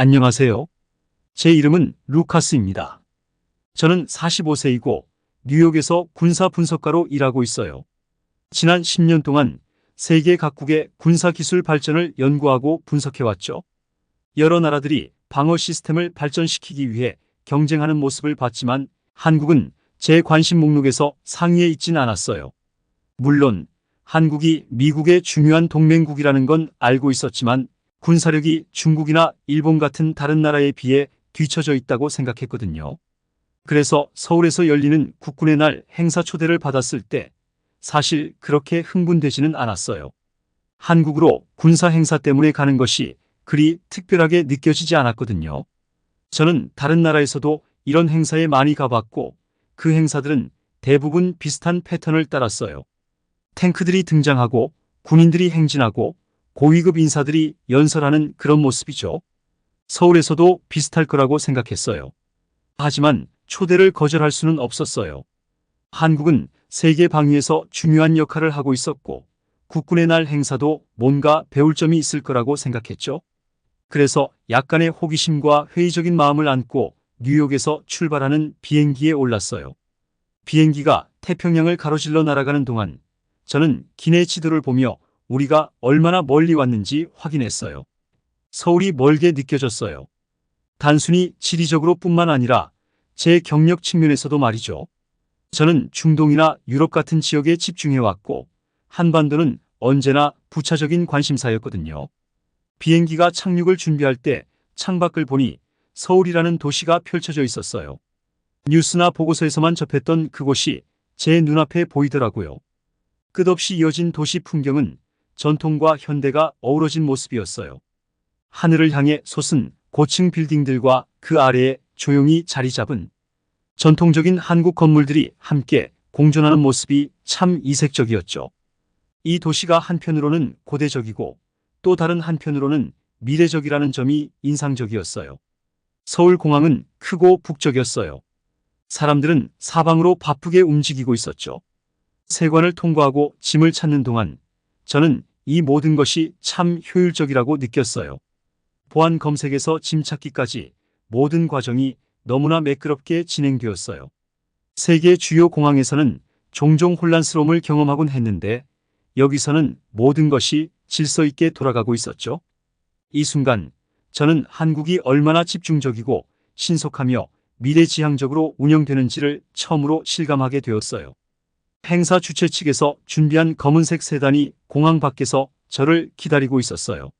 안녕하세요. 제 이름은 루카스입니다. 저는 45세이고 뉴욕에서 군사 분석가로 일하고 있어요. 지난 10년 동안 세계 각국의 군사 기술 발전을 연구하고 분석해왔죠. 여러 나라들이 방어 시스템을 발전시키기 위해 경쟁하는 모습을 봤지만 한국은 제 관심 목록에서 상위에 있진 않았어요. 물론 한국이 미국의 중요한 동맹국이라는 건 알고 있었지만 군사력이 중국이나 일본 같은 다른 나라에 비해 뒤처져 있다고 생각했거든요. 그래서 서울에서 열리는 국군의 날 행사 초대를 받았을 때 사실 그렇게 흥분되지는 않았어요. 한국으로 군사 행사 때문에 가는 것이 그리 특별하게 느껴지지 않았거든요. 저는 다른 나라에서도 이런 행사에 많이 가봤고 그 행사들은 대부분 비슷한 패턴을 따랐어요. 탱크들이 등장하고 군인들이 행진하고 고위급 인사들이 연설하는 그런 모습이죠. 서울에서도 비슷할 거라고 생각했어요. 하지만 초대를 거절할 수는 없었어요. 한국은 세계 방위에서 중요한 역할을 하고 있었고 국군의 날 행사도 뭔가 배울 점이 있을 거라고 생각했죠. 그래서 약간의 호기심과 회의적인 마음을 안고 뉴욕에서 출발하는 비행기에 올랐어요. 비행기가 태평양을 가로질러 날아가는 동안 저는 기내 지도를 보며 우리가 얼마나 멀리 왔는지 확인했어요. 서울이 멀게 느껴졌어요. 단순히 지리적으로 뿐만 아니라 제 경력 측면에서도 말이죠. 저는 중동이나 유럽 같은 지역에 집중해왔고 한반도는 언제나 부차적인 관심사였거든요. 비행기가 착륙을 준비할 때 창밖을 보니 서울이라는 도시가 펼쳐져 있었어요. 뉴스나 보고서에서만 접했던 그곳이 제 눈앞에 보이더라고요. 끝없이 이어진 도시 풍경은 전통과 현대가 어우러진 모습이었어요. 하늘을 향해 솟은 고층 빌딩들과 그 아래에 조용히 자리 잡은 전통적인 한국 건물들이 함께 공존하는 모습이 참 이색적이었죠. 이 도시가 한편으로는 고대적이고 또 다른 한편으로는 미래적이라는 점이 인상적이었어요. 서울공항은 크고 북적였어요. 사람들은 사방으로 바쁘게 움직이고 있었죠. 세관을 통과하고 짐을 찾는 동안 저는 이 모든 것이 참 효율적이라고 느꼈어요. 보안 검색에서 짐 찾기까지 모든 과정이 너무나 매끄럽게 진행되었어요. 세계 주요 공항에서는 종종 혼란스러움을 경험하곤 했는데 여기서는 모든 것이 질서 있게 돌아가고 있었죠. 이 순간 저는 한국이 얼마나 집중적이고 신속하며 미래지향적으로 운영되는지를 처음으로 실감하게 되었어요. 행사 주최 측에서 준비한 검은색 세단이 공항 밖에서 저를 기다리고 있었어요.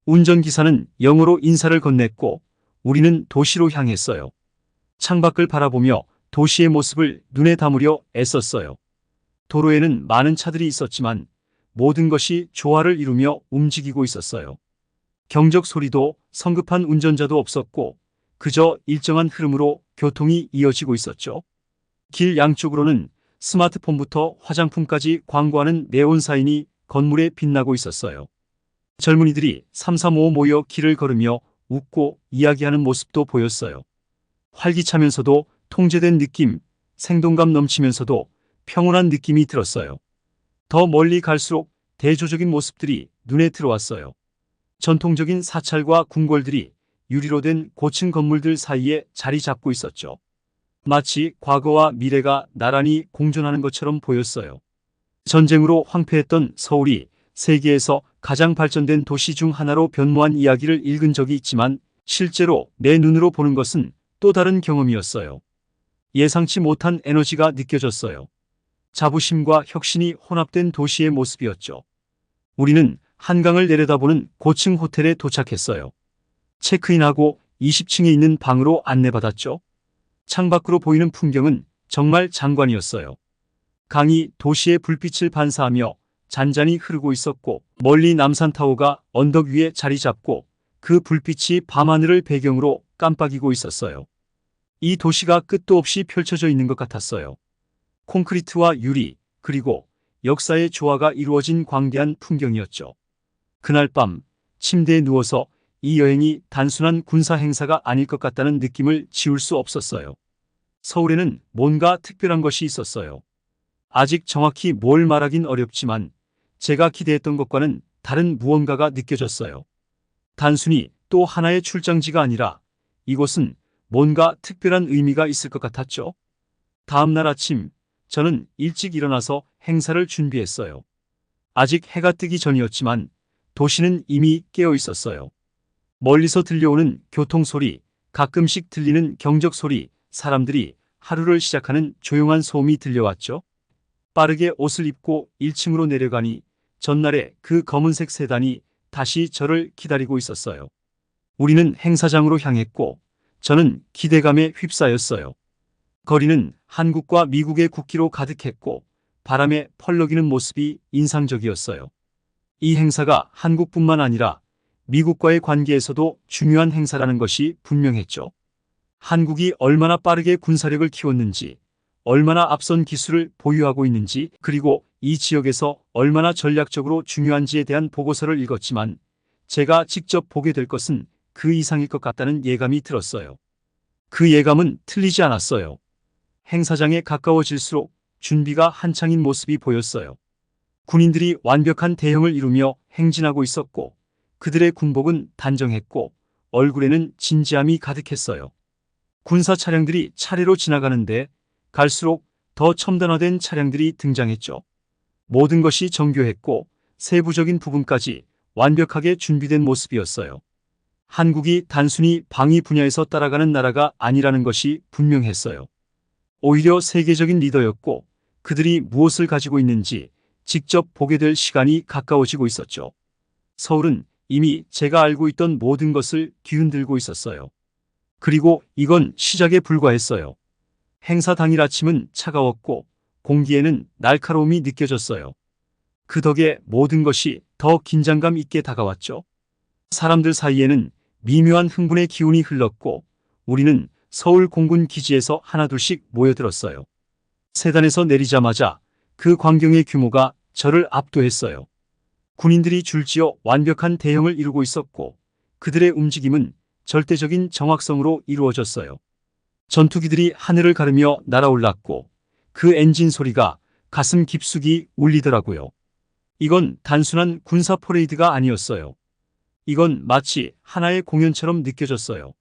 운전기사는 영어로 인사를 건넸고 우리는 도시로 향했어요. 창밖을 바라보며 도시의 모습을 눈에 담으려 애썼어요. 도로에는 많은 차들이 있었지만 모든 것이 조화를 이루며 움직이고 있었어요. 경적 소리도 성급한 운전자도 없었고 그저 일정한 흐름으로 교통이 이어지고 있었죠. 길 양쪽으로는 스마트폰부터 화장품까지 광고하는 네온 사인이 건물에 빛나고 있었어요. 젊은이들이 삼삼오오 모여 길을 걸으며 웃고 이야기하는 모습도 보였어요. 활기차면서도 통제된 느낌, 생동감 넘치면서도 평온한 느낌이 들었어요. 더 멀리 갈수록 대조적인 모습들이 눈에 들어왔어요. 전통적인 사찰과 궁궐들이 유리로 된 고층 건물들 사이에 자리 잡고 있었죠. 마치 과거와 미래가 나란히 공존하는 것처럼 보였어요. 전쟁으로 황폐했던 서울이 세계에서 가장 발전된 도시 중 하나로 변모한 이야기를 읽은 적이 있지만 실제로 내 눈으로 보는 것은 또 다른 경험이었어요. 예상치 못한 에너지가 느껴졌어요. 자부심과 혁신이 혼합된 도시의 모습이었죠. 우리는 한강을 내려다보는 고층 호텔에 도착했어요. 체크인하고 20층에 있는 방으로 안내받았죠. 창밖으로 보이는 풍경은 정말 장관이었어요. 강이 도시의 불빛을 반사하며 잔잔히 흐르고 있었고 멀리 남산타워가 언덕 위에 자리 잡고 그 불빛이 밤하늘을 배경으로 깜빡이고 있었어요. 이 도시가 끝도 없이 펼쳐져 있는 것 같았어요. 콘크리트와 유리 그리고 역사의 조화가 이루어진 광대한 풍경이었죠. 그날 밤 침대에 누워서 이 여행이 단순한 군사 행사가 아닐 것 같다는 느낌을 지울 수 없었어요. 서울에는 뭔가 특별한 것이 있었어요. 아직 정확히 뭘 말하긴 어렵지만 제가 기대했던 것과는 다른 무언가가 느껴졌어요. 단순히 또 하나의 출장지가 아니라 이곳은 뭔가 특별한 의미가 있을 것 같았죠. 다음 날 아침, 저는 일찍 일어나서 행사를 준비했어요. 아직 해가 뜨기 전이었지만 도시는 이미 깨어 있었어요. 멀리서 들려오는 교통소리, 가끔씩 들리는 경적소리, 사람들이 하루를 시작하는 조용한 소음이 들려왔죠. 빠르게 옷을 입고 1층으로 내려가니 전날의 그 검은색 세단이 다시 저를 기다리고 있었어요. 우리는 행사장으로 향했고 저는 기대감에 휩싸였어요. 거리는 한국과 미국의 국기로 가득했고 바람에 펄럭이는 모습이 인상적이었어요. 이 행사가 한국뿐만 아니라 미국과의 관계에서도 중요한 행사라는 것이 분명했죠. 한국이 얼마나 빠르게 군사력을 키웠는지, 얼마나 앞선 기술을 보유하고 있는지, 그리고 이 지역에서 얼마나 전략적으로 중요한지에 대한 보고서를 읽었지만 제가 직접 보게 될 것은 그 이상일 것 같다는 예감이 들었어요. 그 예감은 틀리지 않았어요. 행사장에 가까워질수록 준비가 한창인 모습이 보였어요. 군인들이 완벽한 대형을 이루며 행진하고 있었고 그들의 군복은 단정했고 얼굴에는 진지함이 가득했어요. 군사 차량들이 차례로 지나가는데 갈수록 더 첨단화된 차량들이 등장했죠. 모든 것이 정교했고 세부적인 부분까지 완벽하게 준비된 모습이었어요. 한국이 단순히 방위 분야에서 따라가는 나라가 아니라는 것이 분명했어요. 오히려 세계적인 리더였고 그들이 무엇을 가지고 있는지 직접 보게 될 시간이 가까워지고 있었죠. 서울은 이미 제가 알고 있던 모든 것을 뒤흔들고 있었어요. 그리고 이건 시작에 불과했어요. 행사 당일 아침은 차가웠고 공기에는 날카로움이 느껴졌어요. 그 덕에 모든 것이 더 긴장감 있게 다가왔죠. 사람들 사이에는 미묘한 흥분의 기운이 흘렀고 우리는 서울 공군 기지에서 하나둘씩 모여들었어요. 세단에서 내리자마자 그 광경의 규모가 저를 압도했어요. 군인들이 줄지어 완벽한 대형을 이루고 있었고 그들의 움직임은 절대적인 정확성으로 이루어졌어요. 전투기들이 하늘을 가르며 날아올랐고 그 엔진 소리가 가슴 깊숙이 울리더라고요. 이건 단순한 군사 퍼레이드가 아니었어요. 이건 마치 하나의 공연처럼 느껴졌어요.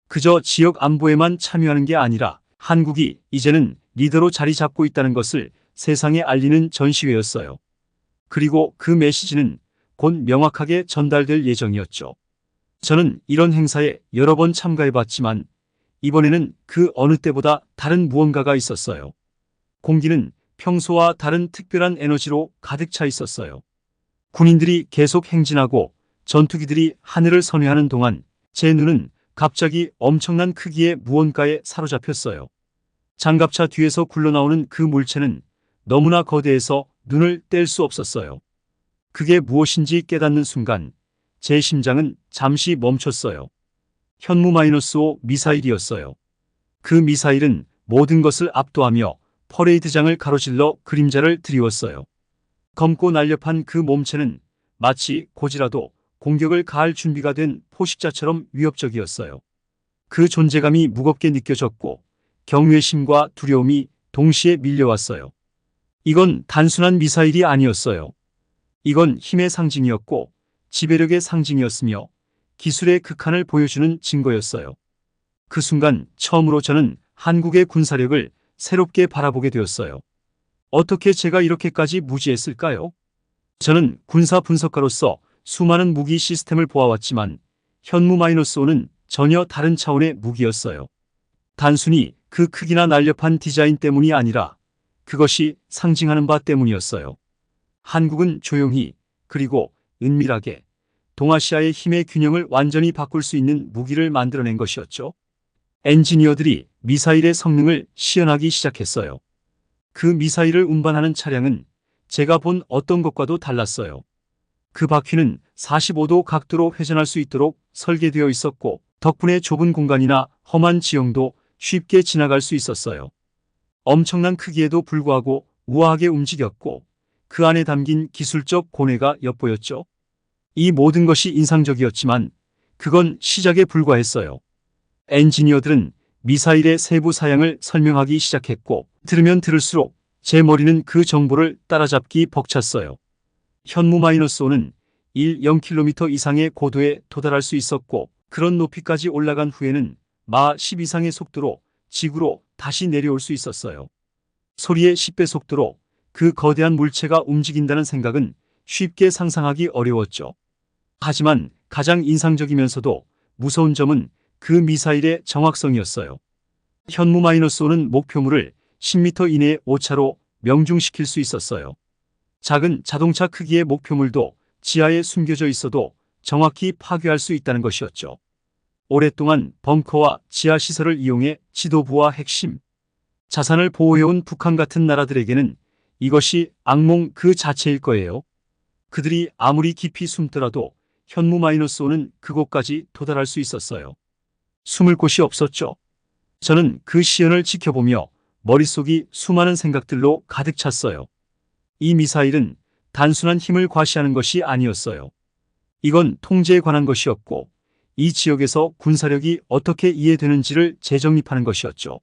그저 지역 안보에만 참여하는 게 아니라 한국이 이제는 리더로 자리 잡고 있다는 것을 세상에 알리는 전시회였어요. 그리고 그 메시지는 곧 명확하게 전달될 예정이었죠. 저는 이런 행사에 여러 번 참가해봤지만 이번에는 그 어느 때보다 다른 무언가가 있었어요. 공기는 평소와 다른 특별한 에너지로 가득 차 있었어요. 군인들이 계속 행진하고 전투기들이 하늘을 선회하는 동안 제 눈은 갑자기 엄청난 크기의 무언가에 사로잡혔어요. 장갑차 뒤에서 굴러나오는 그 물체는 너무나 거대해서 눈을 뗄 수 없었어요. 그게 무엇인지 깨닫는 순간 제 심장은 잠시 멈췄어요. 현무-5 미사일이었어요. 그 미사일은 모든 것을 압도하며 퍼레이드장을 가로질러 그림자를 드리웠어요. 검고 날렵한 그 몸체는 마치 고지라도 공격을 가할 준비가 된 포식자처럼 위협적이었어요. 그 존재감이 무겁게 느껴졌고 경외심과 두려움이 동시에 밀려왔어요. 이건 단순한 미사일이 아니었어요. 이건 힘의 상징이었고 지배력의 상징이었으며 기술의 극한을 보여주는 증거였어요. 그 순간 처음으로 저는 한국의 군사력을 새롭게 바라보게 되었어요. 어떻게 제가 이렇게까지 무지했을까요? 저는 군사 분석가로서 수많은 무기 시스템을 보아왔지만 현무-5는 전혀 다른 차원의 무기였어요. 단순히 그 크기나 날렵한 디자인 때문이 아니라 그것이 상징하는 바 때문이었어요. 한국은 조용히 그리고 은밀하게 동아시아의 힘의 균형을 완전히 바꿀 수 있는 무기를 만들어낸 것이었죠. 엔지니어들이 미사일의 성능을 시연하기 시작했어요. 그 미사일을 운반하는 차량은 제가 본 어떤 것과도 달랐어요. 그 바퀴는 45도 각도로 회전할 수 있도록 설계되어 있었고 덕분에 좁은 공간이나 험한 지형도 쉽게 지나갈 수 있었어요. 엄청난 크기에도 불구하고 우아하게 움직였고 그 안에 담긴 기술적 고뇌가 엿보였죠. 이 모든 것이 인상적이었지만 그건 시작에 불과했어요. 엔지니어들은 미사일의 세부 사양을 설명하기 시작했고 들으면 들을수록 제 머리는 그 정보를 따라잡기 벅찼어요. 현무-5는 0km 이상의 고도에 도달할 수 있었고 그런 높이까지 올라간 후에는 마 10 이상의 속도로 지구로 다시 내려올 수 있었어요. 소리의 10배 속도로 그 거대한 물체가 움직인다는 생각은 쉽게 상상하기 어려웠죠. 하지만 가장 인상적이면서도 무서운 점은 그 미사일의 정확성이었어요. 현무-5는 목표물을 10m 이내의 오차로 명중시킬 수 있었어요. 작은 자동차 크기의 목표물도 지하에 숨겨져 있어도 정확히 파괴할 수 있다는 것이었죠. 오랫동안 벙커와 지하 시설을 이용해 지도부와 핵심 자산을 보호해온 북한 같은 나라들에게는 이것이 악몽 그 자체일 거예요. 그들이 아무리 깊이 숨더라도 현무-5는 그곳까지 도달할 수 있었어요. 숨을 곳이 없었죠. 저는 그 시연을 지켜보며 머릿속이 수많은 생각들로 가득 찼어요. 이 미사일은 단순한 힘을 과시하는 것이 아니었어요. 이건 통제에 관한 것이었고 이 지역에서 군사력이 어떻게 이해되는지를 재정립하는 것이었죠.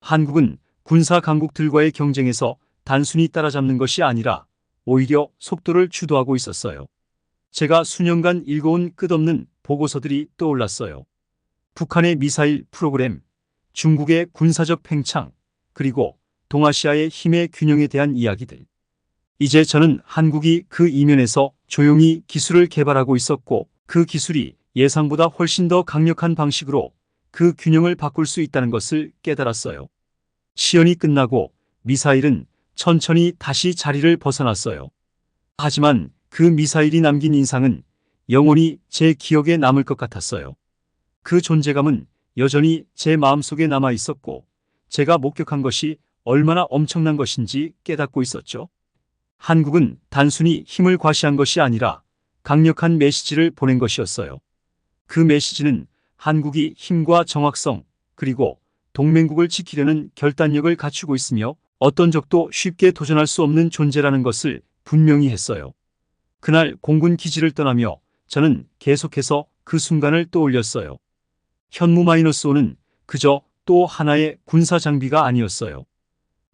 한국은 군사 강국들과의 경쟁에서 단순히 따라잡는 것이 아니라 오히려 속도를 주도하고 있었어요. 제가 수년간 읽어온 끝없는 보고서들이 떠올랐어요. 북한의 미사일 프로그램, 중국의 군사적 팽창, 그리고 동아시아의 힘의 균형에 대한 이야기들. 이제 저는 한국이 그 이면에서 조용히 기술을 개발하고 있었고 그 기술이 예상보다 훨씬 더 강력한 방식으로 그 균형을 바꿀 수 있다는 것을 깨달았어요. 시연이 끝나고 미사일은 천천히 다시 자리를 벗어났어요. 하지만 그 미사일이 남긴 인상은 영원히 제 기억에 남을 것 같았어요. 그 존재감은 여전히 제 마음속에 남아 있었고 제가 목격한 것이 얼마나 엄청난 것인지 깨닫고 있었죠. 한국은 단순히 힘을 과시한 것이 아니라 강력한 메시지를 보낸 것이었어요. 그 메시지는 한국이 힘과 정확성 그리고 동맹국을 지키려는 결단력을 갖추고 있으며 어떤 적도 쉽게 도전할 수 없는 존재라는 것을 분명히 했어요. 그날 공군 기지를 떠나며 저는 계속해서 그 순간을 떠올렸어요. 현무-5는 그저 또 하나의 군사 장비가 아니었어요.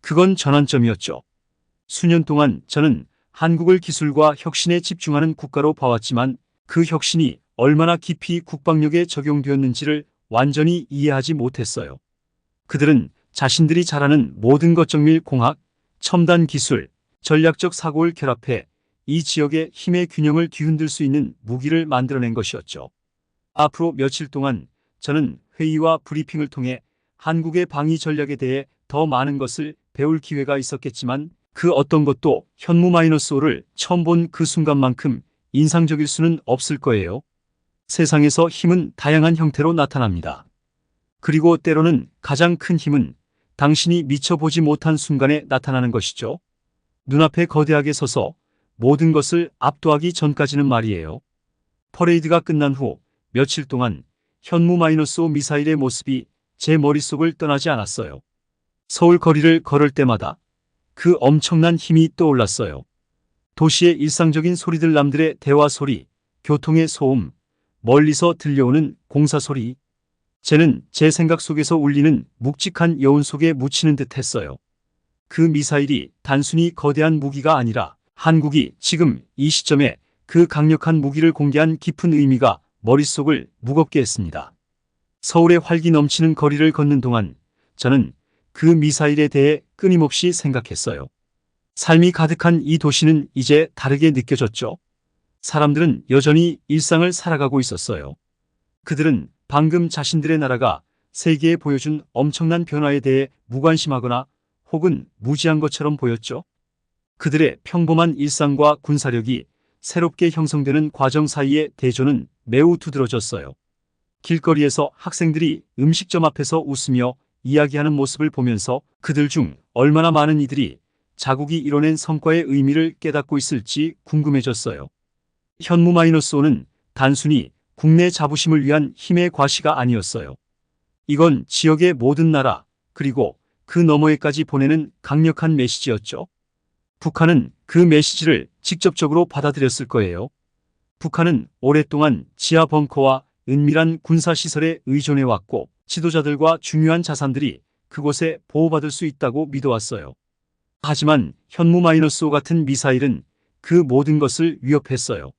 그건 전환점이었죠. 수년 동안 저는 한국을 기술과 혁신에 집중하는 국가로 봐왔지만 그 혁신이 얼마나 깊이 국방력에 적용되었는지를 완전히 이해하지 못했어요. 그들은 자신들이 잘하는 모든 것 정밀 공학, 첨단 기술, 전략적 사고를 결합해 이 지역의 힘의 균형을 뒤흔들 수 있는 무기를 만들어낸 것이었죠. 앞으로 며칠 동안 저는 회의와 브리핑을 통해 한국의 방위 전략에 대해 더 많은 것을 배울 기회가 있었겠지만 그 어떤 것도 현무-5를 처음 본 그 순간만큼 인상적일 수는 없을 거예요. 세상에서 힘은 다양한 형태로 나타납니다. 그리고 때로는 가장 큰 힘은 당신이 미처 보지 못한 순간에 나타나는 것이죠. 눈앞에 거대하게 서서 모든 것을 압도하기 전까지는 말이에요. 퍼레이드가 끝난 후 며칠 동안 현무-5 미사일의 모습이 제 머릿속을 떠나지 않았어요. 서울 거리를 걸을 때마다 그 엄청난 힘이 떠올랐어요. 도시의 일상적인 소리들, 남들의 대화 소리, 교통의 소음, 멀리서 들려오는 공사 소리. 쟤는 제 생각 속에서 울리는 묵직한 여운 속에 묻히는 듯 했어요. 그 미사일이 단순히 거대한 무기가 아니라 한국이 지금 이 시점에 그 강력한 무기를 공개한 깊은 의미가 머릿속을 무겁게 했습니다. 서울의 활기 넘치는 거리를 걷는 동안 저는 그 미사일에 대해 끊임없이 생각했어요. 삶이 가득한 이 도시는 이제 다르게 느껴졌죠. 사람들은 여전히 일상을 살아가고 있었어요. 그들은 방금 자신들의 나라가 세계에 보여준 엄청난 변화에 대해 무관심하거나 혹은 무지한 것처럼 보였죠. 그들의 평범한 일상과 군사력이 새롭게 형성되는 과정 사이의 대조는 매우 두드러졌어요. 길거리에서 학생들이 음식점 앞에서 웃으며 이야기하는 모습을 보면서 그들 중 얼마나 많은 이들이 자국이 이뤄낸 성과의 의미를 깨닫고 있을지 궁금해졌어요. 현무-5는 단순히 국내 자부심을 위한 힘의 과시가 아니었어요. 이건 지역의 모든 나라 그리고 그 너머에까지 보내는 강력한 메시지였죠. 북한은 그 메시지를 직접적으로 받아들였을 거예요. 북한은 오랫동안 지하 벙커와 은밀한 군사시설에 의존해왔고 지도자들과 중요한 자산들이 그곳에 보호받을 수 있다고 믿어왔어요. 하지만 현무-5 같은 미사일은 그 모든 것을 위협했어요.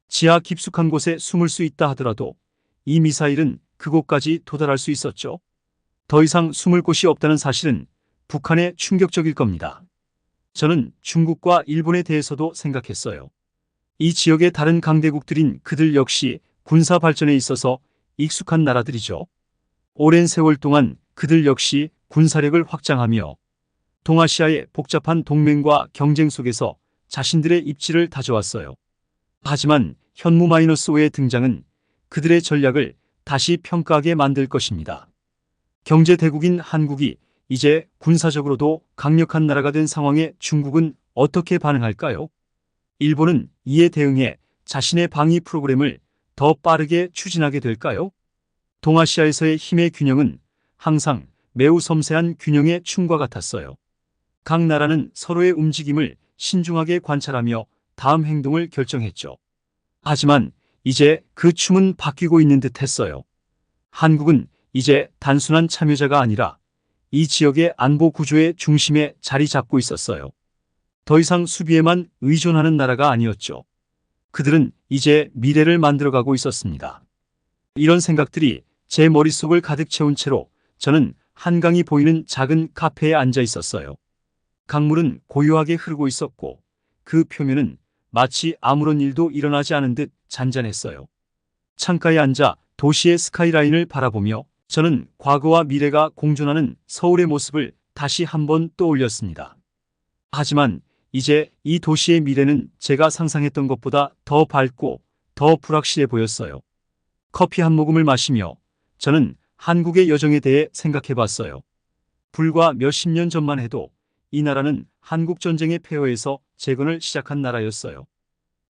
지하 깊숙한 곳에 숨을 수 있다 하더라도 이 미사일은 그곳까지 도달할 수 있었죠. 더 이상 숨을 곳이 없다는 사실은 북한에 충격적일 겁니다. 저는 중국과 일본에 대해서도 생각했어요. 이 지역의 다른 강대국들인 그들 역시 군사 발전에 있어서 익숙한 나라들이죠. 오랜 세월 동안 그들 역시 군사력을 확장하며 동아시아의 복잡한 동맹과 경쟁 속에서 자신들의 입지를 다져왔어요. 하지만 현무-5의 등장은 그들의 전략을 다시 평가하게 만들 것입니다. 경제 대국인 한국이 이제 군사적으로도 강력한 나라가 된 상황에 중국은 어떻게 반응할까요? 일본은 이에 대응해 자신의 방위 프로그램을 더 빠르게 추진하게 될까요? 동아시아에서의 힘의 균형은 항상 매우 섬세한 균형의 춤과 같았어요. 각 나라는 서로의 움직임을 신중하게 관찰하며 다음 행동을 결정했죠. 하지만 이제 그 춤은 바뀌고 있는 듯 했어요. 한국은 이제 단순한 참여자가 아니라 이 지역의 안보 구조의 중심에 자리 잡고 있었어요. 더 이상 수비에만 의존하는 나라가 아니었죠. 그들은 이제 미래를 만들어가고 있었습니다. 이런 생각들이 제 머릿속을 가득 채운 채로 저는 한강이 보이는 작은 카페에 앉아 있었어요. 강물은 고요하게 흐르고 있었고 그 표면은 마치 아무런 일도 일어나지 않은 듯 잔잔했어요. 창가에 앉아 도시의 스카이라인을 바라보며 저는 과거와 미래가 공존하는 서울의 모습을 다시 한번 떠올렸습니다. 하지만 이제 이 도시의 미래는 제가 상상했던 것보다 더 밝고 더 불확실해 보였어요. 커피 한 모금을 마시며 저는 한국의 여정에 대해 생각해 봤어요. 불과 몇십 년 전만 해도 이 나라는 한국 전쟁의 폐허에서 재건을 시작한 나라였어요.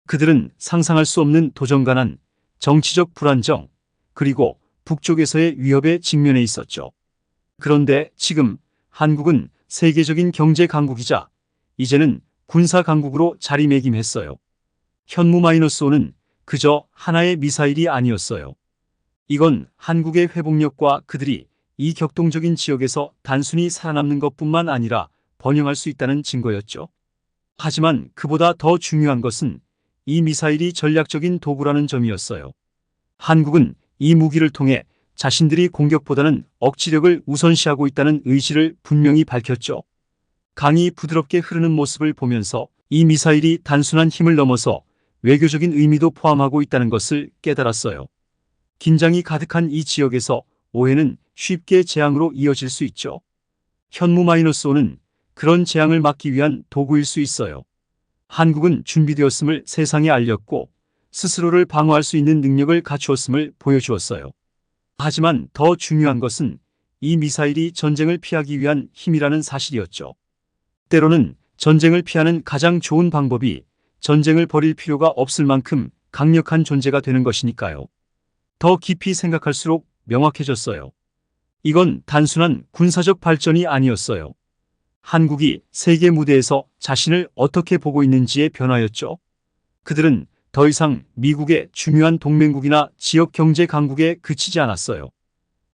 그들은 상상할 수 없는 도전가난, 정치적 불안정, 그리고 북쪽에서의 위협에 직면해 있었죠. 그런데 지금 한국은 세계적인 경제 강국이자 이제는 군사 강국으로 자리매김했어요. 현무-5는 그저 하나의 미사일이 아니었어요. 이건 한국의 회복력과 그들이 이 격동적인 지역에서 단순히 살아남는 것뿐만 아니라 번영할 수 있다는 증거였죠. 하지만 그보다 더 중요한 것은 이 미사일이 전략적인 도구라는 점이었어요. 한국은 이 무기를 통해 자신들이 공격보다는 억지력을 우선시하고 있다는 의지를 분명히 밝혔죠. 강이 부드럽게 흐르는 모습을 보면서 이 미사일이 단순한 힘을 넘어서 외교적인 의미도 포함하고 있다는 것을 깨달았어요. 긴장이 가득한 이 지역에서 오해는 쉽게 재앙으로 이어질 수 있죠. 현무-5는 그런 재앙을 막기 위한 도구일 수 있어요. 한국은 준비되었음을 세상에 알렸고 스스로를 방어할 수 있는 능력을 갖추었음을 보여주었어요. 하지만 더 중요한 것은 이 미사일이 전쟁을 피하기 위한 힘이라는 사실이었죠. 때로는 전쟁을 피하는 가장 좋은 방법이 전쟁을 벌일 필요가 없을 만큼 강력한 존재가 되는 것이니까요. 더 깊이 생각할수록 명확해졌어요. 이건 단순한 군사적 발전이 아니었어요. 한국이 세계 무대에서 자신을 어떻게 보고 있는지의 변화였죠. 그들은 더 이상 미국의 중요한 동맹국이나 지역 경제 강국에 그치지 않았어요.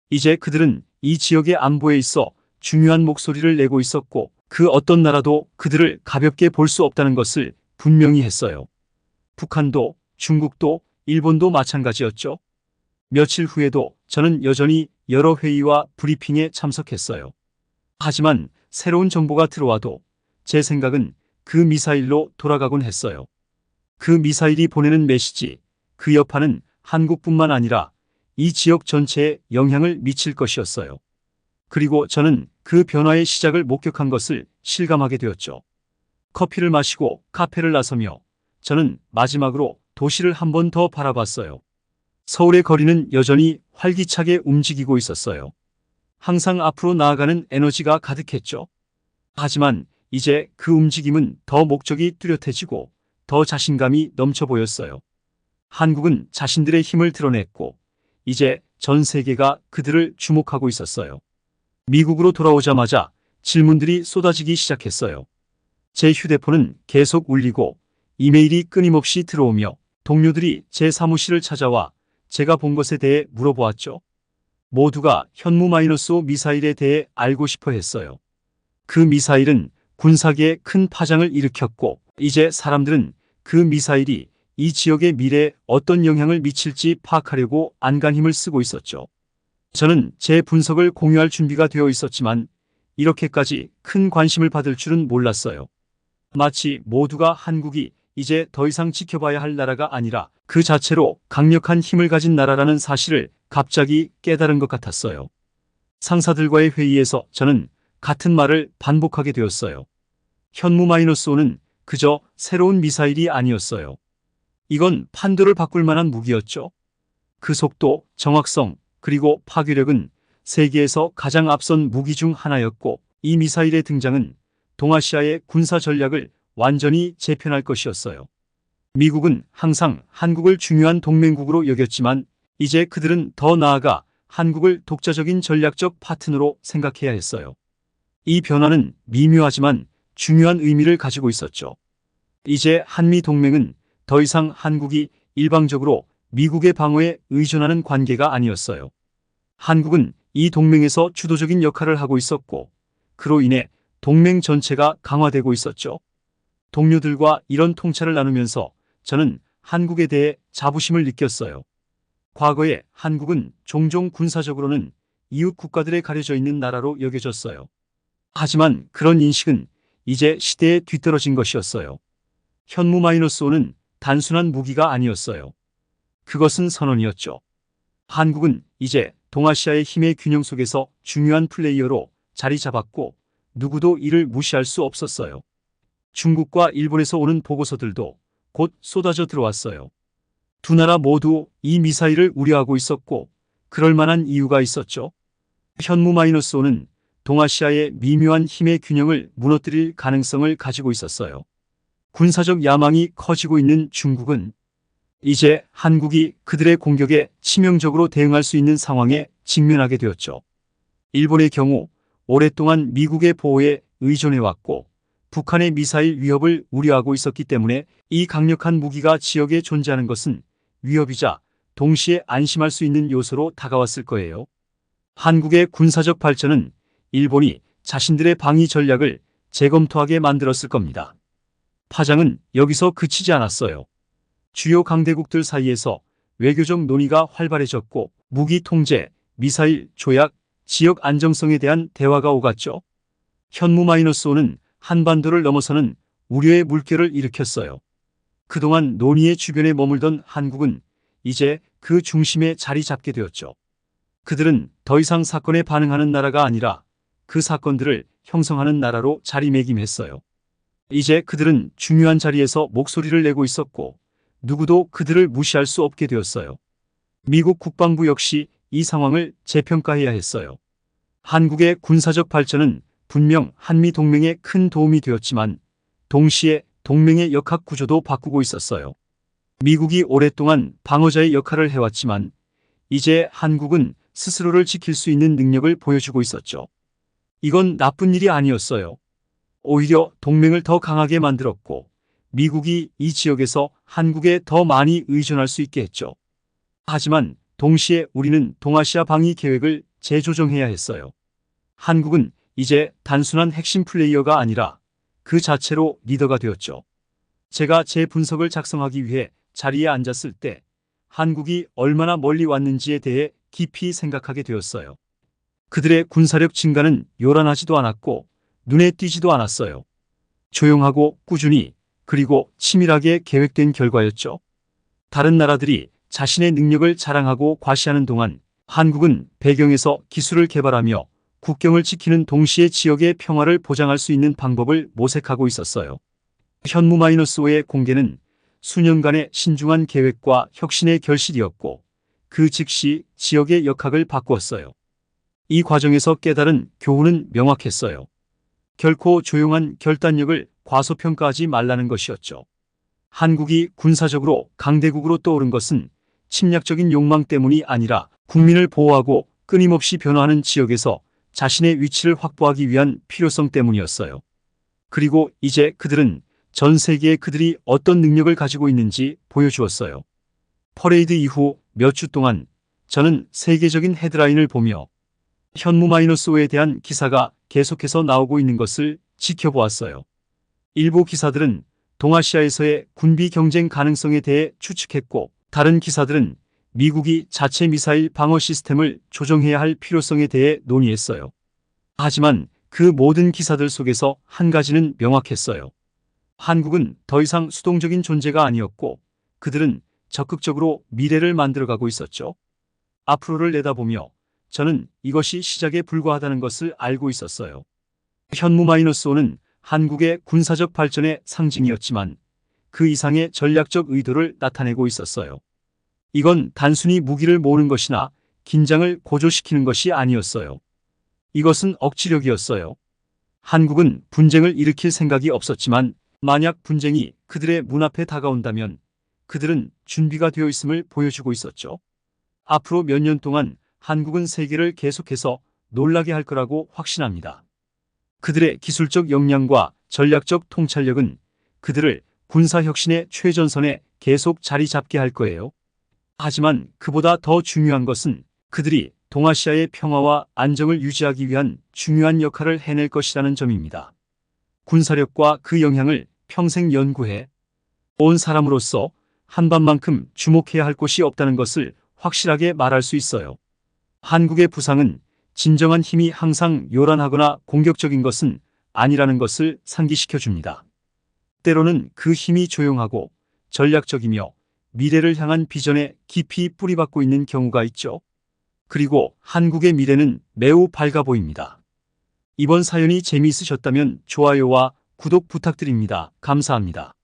이제 그들은 이 지역의 안보에 있어 중요한 목소리를 내고 있었고 그 어떤 나라도 그들을 가볍게 볼 수 없다는 것을 분명히 했어요. 북한도 중국도 일본도 마찬가지였죠. 며칠 후에도 저는 여전히 여러 회의와 브리핑에 참석했어요. 하지만 새로운 정보가 들어와도 제 생각은 그 미사일로 돌아가곤 했어요. 그 미사일이 보내는 메시지, 그 여파는 한국뿐만 아니라 이 지역 전체에 영향을 미칠 것이었어요. 그리고 저는 그 변화의 시작을 목격한 것을 실감하게 되었죠. 커피를 마시고 카페를 나서며 저는 마지막으로 도시를 한 번 더 바라봤어요. 서울의 거리는 여전히 활기차게 움직이고 있었어요. 항상 앞으로 나아가는 에너지가 가득했죠. 하지만 이제 그 움직임은 더 목적이 뚜렷해지고 더 자신감이 넘쳐 보였어요. 한국은 자신들의 힘을 드러냈고 이제 전 세계가 그들을 주목하고 있었어요. 미국으로 돌아오자마자 질문들이 쏟아지기 시작했어요. 제 휴대폰은 계속 울리고 이메일이 끊임없이 들어오며 동료들이 제 사무실을 찾아와 제가 본 것에 대해 물어보았죠. 모두가 현무-5 미사일에 대해 알고 싶어 했어요. 그 미사일은 군사계에 큰 파장을 일으켰고 이제 사람들은 그 미사일이 이 지역의 미래에 어떤 영향을 미칠지 파악하려고 안간 힘을 쓰고 있었죠. 저는 제 분석을 공유할 준비가 되어 있었지만 이렇게까지 큰 관심을 받을 줄은 몰랐어요. 마치 모두가 한국이 이제 더 이상 지켜봐야 할 나라가 아니라 그 자체로 강력한 힘을 가진 나라라는 사실을 갑자기 깨달은 것 같았어요. 상사들과의 회의에서 저는 같은 말을 반복하게 되었어요. 현무-5는 그저 새로운 미사일이 아니었어요. 이건 판도를 바꿀 만한 무기였죠. 그 속도, 정확성, 그리고 파괴력은 세계에서 가장 앞선 무기 중 하나였고 이 미사일의 등장은 동아시아의 군사 전략을 완전히 재편할 것이었어요. 미국은 항상 한국을 중요한 동맹국으로 여겼지만 이제 그들은 더 나아가 한국을 독자적인 전략적 파트너로 생각해야 했어요. 이 변화는 미묘하지만 중요한 의미를 가지고 있었죠. 이제 한미 동맹은 더 이상 한국이 일방적으로 미국의 방어에 의존하는 관계가 아니었어요. 한국은 이 동맹에서 주도적인 역할을 하고 있었고 그로 인해 동맹 전체가 강화되고 있었죠. 동료들과 이런 통찰을 나누면서 저는 한국에 대해 자부심을 느꼈어요. 과거에 한국은 종종 군사적으로는 이웃 국가들에 가려져 있는 나라로 여겨졌어요. 하지만 그런 인식은 이제 시대에 뒤떨어진 것이었어요. 현무-5는 단순한 무기가 아니었어요. 그것은 선언이었죠. 한국은 이제 동아시아의 힘의 균형 속에서 중요한 플레이어로 자리 잡았고 누구도 이를 무시할 수 없었어요. 중국과 일본에서 오는 보고서들도 곧 쏟아져 들어왔어요. 두 나라 모두 이 미사일을 우려하고 있었고 그럴 만한 이유가 있었죠. 현무-5는 동아시아의 미묘한 힘의 균형을 무너뜨릴 가능성을 가지고 있었어요. 군사적 야망이 커지고 있는 중국은 이제 한국이 그들의 공격에 치명적으로 대응할 수 있는 상황에 직면하게 되었죠. 일본의 경우 오랫동안 미국의 보호에 의존해왔고 북한의 미사일 위협을 우려하고 있었기 때문에 이 강력한 무기가 지역에 존재하는 것은 위협이자 동시에 안심할 수 있는 요소로 다가왔을 거예요. 한국의 군사적 발전은 일본이 자신들의 방위 전략을 재검토하게 만들었을 겁니다. 파장은 여기서 그치지 않았어요. 주요 강대국들 사이에서 외교적 논의가 활발해졌고 무기 통제, 미사일 조약, 지역 안정성에 대한 대화가 오갔죠. 현무-5는 한반도를 넘어서는 우려의 물결을 일으켰어요. 그동안 논의의 주변에 머물던 한국은 이제 그 중심에 자리 잡게 되었죠. 그들은 더 이상 사건에 반응하는 나라가 아니라 그 사건들을 형성하는 나라로 자리매김했어요. 이제 그들은 중요한 자리에서 목소리를 내고 있었고 누구도 그들을 무시할 수 없게 되었어요. 미국 국방부 역시 이 상황을 재평가해야 했어요. 한국의 군사적 발전은 분명 한미 동맹에 큰 도움이 되었지만 동시에 동맹의 역학 구조도 바꾸고 있었어요. 미국이 오랫동안 방어자의 역할을 해왔지만 이제 한국은 스스로를 지킬 수 있는 능력을 보여주고 있었죠. 이건 나쁜 일이 아니었어요. 오히려 동맹을 더 강하게 만들었고 미국이 이 지역에서 한국에 더 많이 의존할 수 있게 했죠. 하지만 동시에 우리는 동아시아 방위 계획을 재조정해야 했어요. 한국은 이제 단순한 핵심 플레이어가 아니라 그 자체로 리더가 되었죠. 제가 제 분석을 작성하기 위해 자리에 앉았을 때 한국이 얼마나 멀리 왔는지에 대해 깊이 생각하게 되었어요. 그들의 군사력 증가는 요란하지도 않았고 눈에 띄지도 않았어요. 조용하고 꾸준히 그리고 치밀하게 계획된 결과였죠. 다른 나라들이 자신의 능력을 자랑하고 과시하는 동안 한국은 배경에서 기술을 개발하며 국경을 지키는 동시에 지역의 평화를 보장할 수 있는 방법을 모색하고 있었어요. 현무-5의 공개는 수년간의 신중한 계획과 혁신의 결실이었고 그 즉시 지역의 역학을 바꾸었어요. 이 과정에서 깨달은 교훈은 명확했어요. 결코 조용한 결단력을 과소평가하지 말라는 것이었죠. 한국이 군사적으로 강대국으로 떠오른 것은 침략적인 욕망 때문이 아니라 국민을 보호하고 끊임없이 변화하는 지역에서 자신의 위치를 확보하기 위한 필요성 때문이었어요. 그리고 이제 그들은 전 세계에 그들이 어떤 능력을 가지고 있는지 보여주었어요. 퍼레이드 이후 몇 주 동안 저는 세계적인 헤드라인을 보며 현무-5에 대한 기사가 계속해서 나오고 있는 것을 지켜보았어요. 일부 기사들은 동아시아에서의 군비 경쟁 가능성에 대해 추측했고, 다른 기사들은 미국이 자체 미사일 방어 시스템을 조정해야 할 필요성에 대해 논의했어요. 하지만 그 모든 기사들 속에서 한 가지는 명확했어요. 한국은 더 이상 수동적인 존재가 아니었고, 그들은 적극적으로 미래를 만들어가고 있었죠. 앞으로를 내다보며 저는 이것이 시작에 불과하다는 것을 알고 있었어요. 현무-5는 한국의 군사적 발전의 상징이었지만 그 이상의 전략적 의도를 나타내고 있었어요. 이건 단순히 무기를 모으는 것이나 긴장을 고조시키는 것이 아니었어요. 이것은 억지력이었어요. 한국은 분쟁을 일으킬 생각이 없었지만 만약 분쟁이 그들의 문 앞에 다가온다면 그들은 준비가 되어 있음을 보여주고 있었죠. 앞으로 몇 년 동안 한국은 세계를 계속해서 놀라게 할 거라고 확신합니다. 그들의 기술적 역량과 전략적 통찰력은 그들을 군사혁신의 최전선에 계속 자리 잡게 할 거예요. 하지만 그보다 더 중요한 것은 그들이 동아시아의 평화와 안정을 유지하기 위한 중요한 역할을 해낼 것이라는 점입니다. 군사력과 그 영향을 평생 연구해 온 사람으로서 한반만큼 주목해야 할 곳이 없다는 것을 확실하게 말할 수 있어요. 한국의 부상은 진정한 힘이 항상 요란하거나 공격적인 것은 아니라는 것을 상기시켜 줍니다. 때로는 그 힘이 조용하고 전략적이며 미래를 향한 비전에 깊이 뿌리박고 있는 경우가 있죠. 그리고 한국의 미래는 매우 밝아 보입니다. 이번 사연이 재미있으셨다면 좋아요와 구독 부탁드립니다. 감사합니다.